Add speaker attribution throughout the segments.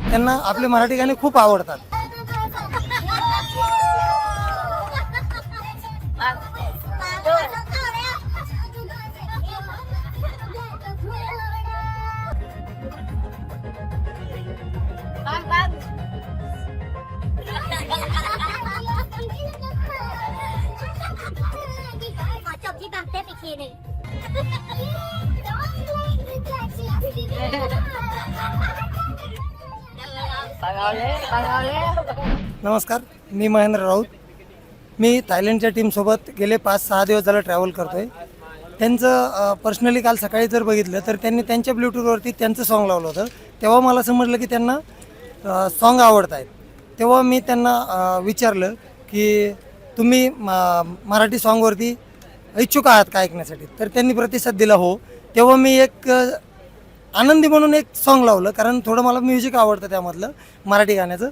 Speaker 1: त्यांना आपले मराठी गाणे खूप आवडतात. नमस्कार, मी महेंद्र राऊत. मी थायलंडच्या टीमसोबत गेले 5-6 दिवस झालं ट्रॅव्हल करतो आहे. त्यांचं पर्सनली काल सकाळी जर बघितलं तर त्यांनी त्यांच्या ब्लूटूथवरती त्यांचं सॉन्ग लावलं होतं. तेव्हा मला समजलं की त्यांना सॉन्ग आवडत आहेत. तेव्हा मी त्यांना विचारलं की तुम्ही मराठी सॉन्गवरती इच्छुक आहात का ऐकण्यासाठी, तर त्यांनी प्रतिसाद दिला हो. तेव्हा मी एक आनंदी म्हणून एक सॉन्ग लावलं, कारण थोडं मला म्युझिक आवडतं त्यामधलं मराठी गाण्याचं.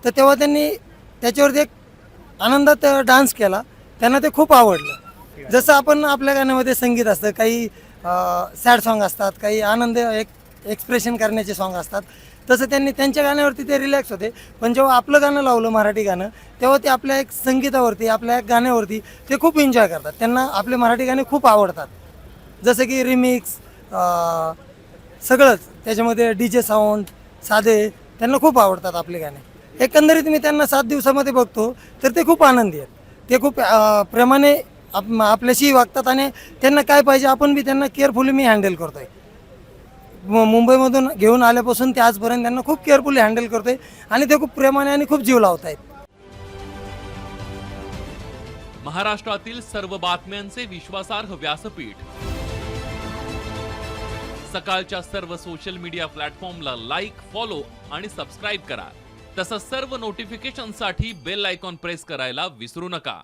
Speaker 1: तर तेव्हा त्यांनी त्याच्यावरती एक आनंदात डान्स केला. त्यांना ते खूप आवडलं. जसं आपण आपल्या गाण्यामध्ये संगीत असतं, काही सॅड सॉन्ग असतात, काही आनंद एक्सप्रेशन करण्याचे सॉन्ग असतात, तसं त्यांनी त्यांच्या गाण्यावरती ते रिलॅक्स होते. पण जेव्हा आपलं गाणं लावलं मराठी गाणं, तेव्हा ते आपल्या एक संगीतावरती, आपल्या एक गाण्यावरती ते खूप एन्जॉय करतात. त्यांना आपले मराठी गाणे खूप आवडतात. जसं की रिमिक्स, सगळंच त्याच्यामध्ये DJ साऊंड, साधे, त्यांना खूप आवडतात आपले गाणे. एकंदरीत मी त्यांना 7 दिवसामध्ये बघतो तर ते खूप आनंदी आहेत. ते खूप प्रेमाने आपल्याशी वागतात आणि त्यांना काय पाहिजे आपण बी त्यांना केअरफुली मी हँडल करतो आहे. मुंबईमधून घेऊन आल्यापासून ते आजपर्यंत त्यांना खूप केअरफुली हँडल करतो आहे आणि ते खूप प्रेमाने आणि खूप जीव लावत आहेत.
Speaker 2: महाराष्ट्रातील सर्व बातम्यांचे विश्वासार्ह व्यासपीठ, सकाळच्या सर्व सोशल मीडिया प्लॅटफॉर्मला लाईक, फॉलो आणि सबस्क्राईब करा. तसंच सर्व नोटिफिकेशनसाठी बेल आयकॉन प्रेस करायला विसरू नका.